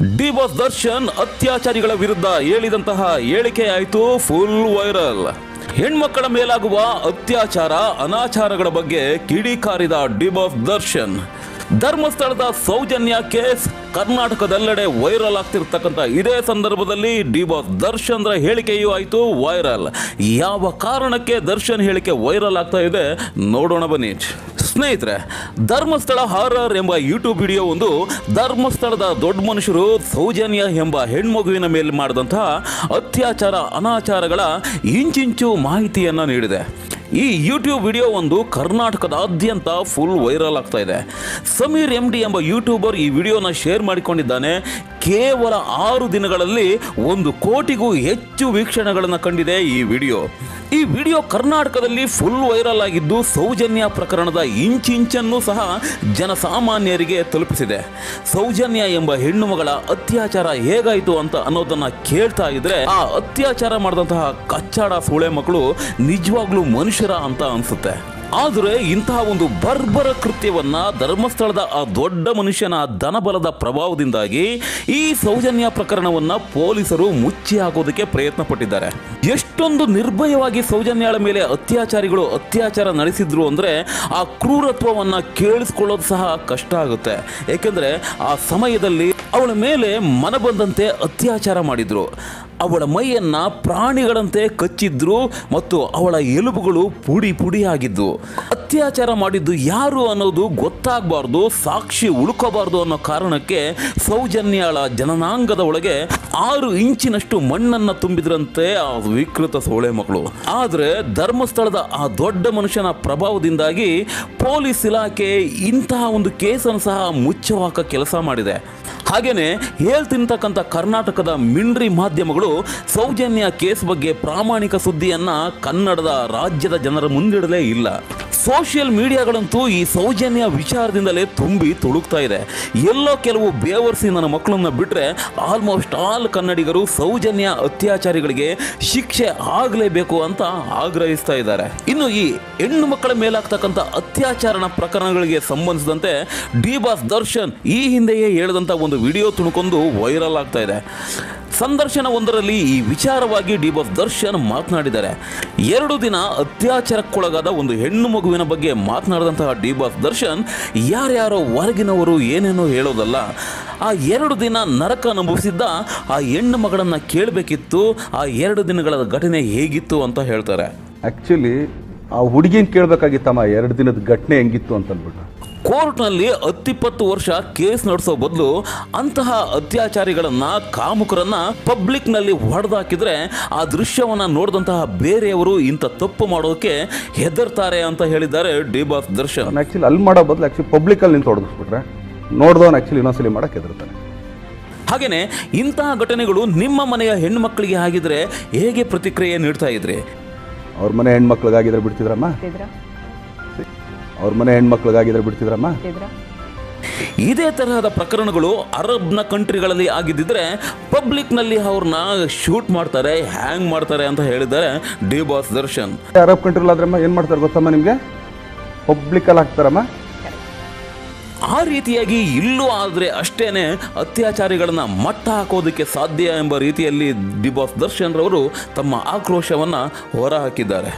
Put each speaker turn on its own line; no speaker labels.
D boss Darshan ಅತ್ಯಾಚಾರಿಗಳ ವಿರುದ್ಧ ಹೇಳಿದಂತಹ ಹೇಳಿಕೆ ಆಯಿತು ಫುಲ್ ವೈರಲ್. ಹೆಣ್ಮಕ್ಕಳ ಮೇಲಾಗುವ ಅತ್ಯಾಚಾರ ಅನಾಚಾರಗಳ ಬಗ್ಗೆ ಕಿಡಿಕಾರಿದ ಡಿ ಬಾಸ್ ದರ್ಶನ್. ಧರ್ಮಸ್ಥಳದ ಸೌಜನ್ಯ ಕೇಸ್ ಕರ್ನಾಟಕದೆಲ್ಲೆಡೆ ವೈರಲ್ ಆಗ್ತಿರ್ತಕ್ಕಂಥ ಇದೇ ಸಂದರ್ಭದಲ್ಲಿ ಡಿ ಬಾಸ್ ದರ್ಶನ್ ಹೇಳಿಕೆಯೂ ಆಯಿತು ವೈರಲ್. ಯಾವ ಕಾರಣಕ್ಕೆ ದರ್ಶನ್ ಹೇಳಿಕೆ ವೈರಲ್ ಆಗ್ತಾ ಇದೆ ನೋಡೋಣ ಬನ್ನಿ ಸ್ನೇಹಿತರೆ. ಧರ್ಮಸ್ಥಳ ಹಾರರ್ ಎಂಬ ಯೂಟ್ಯೂಬ್ ವಿಡಿಯೋ ಒಂದು ಧರ್ಮಸ್ಥಳದ ದೊಡ್ಡ ಮನುಷ್ಯರು ಸೌಜನ್ಯ ಎಂಬ ಹೆಣ್ಮಗುವಿನ ಮೇಲೆ ಮಾಡಿದಂತಹ ಅತ್ಯಾಚಾರ ಅನಾಚಾರಗಳ ಇಂಚಿಂಚು ಮಾಹಿತಿಯನ್ನು ನೀಡಿದೆ. ಈ ಯೂಟ್ಯೂಬ್ ವಿಡಿಯೋ ಒಂದು ಕರ್ನಾಟಕದಾದ್ಯಂತ ಫುಲ್ ವೈರಲ್ ಆಗ್ತಾ ಇದೆ. ಸಮೀರ್ MD ಎಂಬ ಯೂಟ್ಯೂಬರ್ ಈ ವಿಡಿಯೋನ ಶೇರ್ ಮಾಡಿಕೊಂಡಿದ್ದಾನೆ. ಕೇವಲ 6 ದಿನಗಳಲ್ಲಿ 1 ಕೋಟಿಗೂ ಹೆಚ್ಚು ವೀಕ್ಷಣೆಗಳನ್ನು ಕಂಡಿದೆ ಈ ವಿಡಿಯೋ ಕರ್ನಾಟಕದಲ್ಲಿ ಫುಲ್ ವೈರಲ್ ಆಗಿದ್ದು ಸೌಜನ್ಯ ಪ್ರಕರಣದ ಇಂಚಿಂಚನ್ನು ಸಹ ಜನಸಾಮಾನ್ಯರಿಗೆ ತಲುಪಿಸಿದೆ. ಸೌಜನ್ಯ ಎಂಬ ಹೆಣ್ಣು ಮಗಳ ಅತ್ಯಾಚಾರ ಹೇಗಾಯಿತು ಅಂತ ಅನ್ನೋದನ್ನ ಕೇಳ್ತಾ ಇದ್ರೆ ಆ ಅತ್ಯಾಚಾರ ಮಾಡಿದಂತಹ ಕಚ್ಚಾಡ ಸೂಳೆ ಮಕ್ಕಳು ನಿಜವಾಗ್ಲೂ ಮನುಷ್ಯರ ಅಂತ ಅನ್ಸುತ್ತೆ. ಆದರೆ ಇಂತಹ ಒಂದು ಬರ್ಬರ ಕೃತ್ಯವನ್ನ ಧರ್ಮಸ್ಥಳದ ಆ ದೊಡ್ಡ ಮನುಷ್ಯನ ಧನಬಲದ ಪ್ರಭಾವದಿಂದಾಗಿ ಈ ಸೌಜನ್ಯ ಪ್ರಕರಣವನ್ನ ಪೊಲೀಸರು ಮುಚ್ಚಿ ಹಾಕೋದಕ್ಕೆ ಪ್ರಯತ್ನ ಪಟ್ಟಿದ್ದಾರೆ. ಎಷ್ಟೊಂದು ನಿರ್ಭಯವಾಗಿ ಸೌಜನ್ಯಳ ಮೇಲೆ ಅತ್ಯಾಚಾರಿಗಳು ಅತ್ಯಾಚಾರ ನಡೆಸಿದ್ರು ಅಂದ್ರೆ ಆ ಕ್ರೂರತ್ವವನ್ನ ಕೇಳಿಸ್ಕೊಳ್ಳೋದು ಸಹ ಕಷ್ಟ ಆಗುತ್ತೆ. ಏಕೆಂದ್ರೆ ಆ ಸಮಯದಲ್ಲಿ ಅವಳ ಮೇಲೆ ಮನಬಂದಂತೆ ಅತ್ಯಾಚಾರ ಮಾಡಿದ್ರು. ಅವಳ ಮೈಯನ್ನ ಪ್ರಾಣಿಗಳಂತೆ ಕಚ್ಚಿದ್ರು ಮತ್ತು ಅವಳ ಎಲುಬುಗಳು ಪುಡಿ ಪುಡಿ ಆಗಿದ್ದು. ಅತ್ಯಾಚಾರ ಮಾಡಿದ್ದು ಯಾರು ಅನ್ನೋದು ಗೊತ್ತಾಗಬಾರ್ದು, ಸಾಕ್ಷಿ ಉಳ್ಕೋಬಾರ್ದು ಅನ್ನೋ ಕಾರಣಕ್ಕೆ ಸೌಜನ್ಯಳ ಜನನಾಂಗದ ಒಳಗೆ 6 ಇಂಚಿನಷ್ಟು ಮಣ್ಣನ್ನು ತುಂಬಿದ್ರಂತೆ ಆ ವಿಕೃತ ಸೋಳೆ ಮಕ್ಕಳು. ಆದರೆ ಧರ್ಮಸ್ಥಳದ ಆ ದೊಡ್ಡ ಮನುಷ್ಯನ ಪ್ರಭಾವದಿಂದಾಗಿ ಪೊಲೀಸ್ ಇಲಾಖೆ ಇಂತಹ ಒಂದು ಕೇಸನ್ನು ಸಹ ಮುಚ್ಚುಹಾಕ ಕೆಲಸ ಮಾಡಿದೆ. ಹಾಗೇನೆ ಹೇಳ್ತಿರ್ತಕ್ಕಂಥ ಕರ್ನಾಟಕದ ಮಿಂಡ್ರಿ ಮಾಧ್ಯಮಗಳು ಸೌಜನ್ಯ ಕೇಸ್ ಬಗ್ಗೆ ಪ್ರಾಮಾಣಿಕ ಸುದ್ದಿಯನ್ನ ಕನ್ನಡದ ರಾಜ್ಯದ ಜನರ ಮುಂದಿಡಲೇ ಇಲ್ಲ. ಸೋಷಿಯಲ್ ಮೀಡಿಯಾಗಳಂತೂ ಈ ಸೌಜನ್ಯ ವಿಚಾರದಿಂದಲೇ ತುಂಬಿ ತುಳುಕ್ತಾ ಇದೆ. ಎಲ್ಲೋ ಕೆಲವು ಬೇವರ್ಸಿ ನನ್ನ ಮಕ್ಕಳನ್ನ ಬಿಟ್ಟರೆ ಆಲ್ಮೋಸ್ಟ್ ಆಲ್ ಕನ್ನಡಿಗರು ಸೌಜನ್ಯ ಅತ್ಯಾಚಾರಿಗಳಿಗೆ ಶಿಕ್ಷೆ ಆಗಲೇಬೇಕು ಅಂತ ಆಗ್ರಹಿಸ್ತಾ ಇದ್ದಾರೆ. ಇನ್ನು ಈ ಹೆಣ್ಣು ಮಕ್ಕಳ ಮೇಲಾಗ್ತಕ್ಕಂಥ ಅತ್ಯಾಚಾರ ಪ್ರಕರಣಗಳಿಗೆ ಸಂಬಂಧಿಸಿದಂತೆ ಡಿ ಬಾಸ್ ದರ್ಶನ್ ಈ ಹಿಂದೆಯೇ ಹೇಳಿದಂಥ ಒಂದು ವಿಡಿಯೋ ತುಣುಕೊಂಡು ವೈರಲ್ ಆಗ್ತಾ ಇದೆ. ಸಂದರ್ಶನ ಒಂದರಲ್ಲಿ ಈ ವಿಚಾರವಾಗಿ ಡಿ ಬಾಸ್ ದರ್ಶನ್ ಮಾತನಾಡಿದ್ದಾರೆ. 2 ದಿನ ಅತ್ಯಾಚಾರಕ್ಕೊಳಗಾದ ಒಂದು ಹೆಣ್ಣು ಮಗುವಿನ ಬಗ್ಗೆ ಮಾತನಾಡಿದಂತಹ ಡಿ ಬಾಸ್ ದರ್ಶನ್ ಯಾರ್ಯಾರೋ ಹೊರಗಿನವರು ಏನೇನೋ ಹೇಳೋದಲ್ಲ, ಆ 2 ದಿನ ನರಕ ಅನುಭವಿಸಿದ್ದ ಆ ಹೆಣ್ಣು ಮಗಳನ್ನ ಕೇಳಬೇಕಿತ್ತು, ಆ 2 ದಿನಗಳ ಘಟನೆ ಹೇಗಿತ್ತು ಅಂತ ಹೇಳ್ತಾರೆ.
ಆ್ಯಕ್ಚುಲಿ ಆ ಹುಡುಗಿನ ಕೇಳಬೇಕಾಗಿತ್ತಮ್ಮ 2 ದಿನದ ಘಟನೆ ಹೆಂಗಿತ್ತು ಅಂತ ಅಂದ್ಬಿಟ್ಟು.
ಕೋರ್ಟ್ನಲ್ಲಿ 10-20 ವರ್ಷ ಕೇಸ್ ನಡೆಸೋ ಬದಲು ಅಂತಹ ಅತ್ಯಾಚಾರಿಗಳನ್ನ ಕಾಮುಕರನ್ನ ಪಬ್ಲಿಕ್ನಲ್ಲಿ ಹೊಡೆದಾಕಿದ್ರೆ ಆ ದೃಶ್ಯವನ್ನ ನೋಡಿದಂತಹ ಬೇರೆಯವರು ಇಂಥ ತಪ್ಪು ಮಾಡೋಕೆ ಹೆದರ್ತಾರೆ ಅಂತ ಹೇಳಿದ್ದಾರೆ ಡಿ ಬಾಸ್ ದರ್ಶನ್.
ಆ್ಯಕ್ಚುಲಿ ಅಲ್ಲಿ ಮಾಡೋ ಬದಲು ಪಬ್ಲಿಕಲ್ಲಿ ನಿಂತು ಹೊಡೆದಿಸ್ಬಿಟ್ರೆ ನೋಡಿದವನು ಆ್ಯಕ್ಚುಲಿ ಇನ್ನೊಂದ್ಸಲಿ ಮಾಡಕ್ಕೆ ಹೆದರ್ತಾನೆ.
ಹಾಗೇನೆ ಇಂತಹ ಘಟನೆಗಳು ನಿಮ್ಮ ಮನೆಯ ಹೆಣ್ಣು ಮಕ್ಕಳಿಗೆ ಆಗಿದ್ರೆ ಹೇಗೆ ಪ್ರತಿಕ್ರಿಯೆ ನೀಡ್ತಾ ಇದ್ರಿ?
ಅವ್ರ ಮನೆ ಹೆಣ್ಮಕ್ಳಿಗಾಗಿದ್ರೆ ಬಿಡ್ತಿದ್ರಮ್ಮ? ಅವ್ರ ಮನೆ ಹೆಣ್ಮಕ್ಳಿಗಾಗಿದ್ರೆ ಬಿಡ್ತಿದ್ರಮ್ಮ?
ಇದೇ ತರಹದ ಪ್ರಕರಣಗಳು ಅರಬ್ನ ಕಂಟ್ರಿಗಳಲ್ಲಿ ಆಗಿದ್ದಿದ್ರೆ ಪಬ್ಲಿಕ್ನಲ್ಲಿ ಅವ್ರನ್ನ ಶೂಟ್ ಮಾಡ್ತಾರೆ, ಹ್ಯಾಂಗ್ ಮಾಡ್ತಾರೆ ಅಂತ ಹೇಳಿದ್ದಾರೆ ಡಿ ಬಾಸ್ ದರ್ಶನ್.
ಅರಬ್ ಕಂಟ್ರಿಲಾದ್ರಮ್ಮ ಏನು ಮಾಡ್ತಾರೆ ಗೊತ್ತಮ್ಮ ನಿಮಗೆ? ಪಬ್ಲಿಕಲ್ಲಿ ಹಾಕ್ತಾರಮ್ಮ.
ಆ ರೀತಿಯಾಗಿ ಇಲ್ಲೂ ಆದರೆ ಅಷ್ಟೇನೆ ಅತ್ಯಾಚಾರಿಗಳನ್ನ ಮಟ್ಟ ಹಾಕೋದಕ್ಕೆ ಸಾಧ್ಯ ಎಂಬ ರೀತಿಯಲ್ಲಿ ಡಿ ಬಾಸ್ ದರ್ಶನ್ ರವರು ತಮ್ಮ ಆಕ್ರೋಶವನ್ನು ಹೊರಹಾಕಿದ್ದಾರೆ.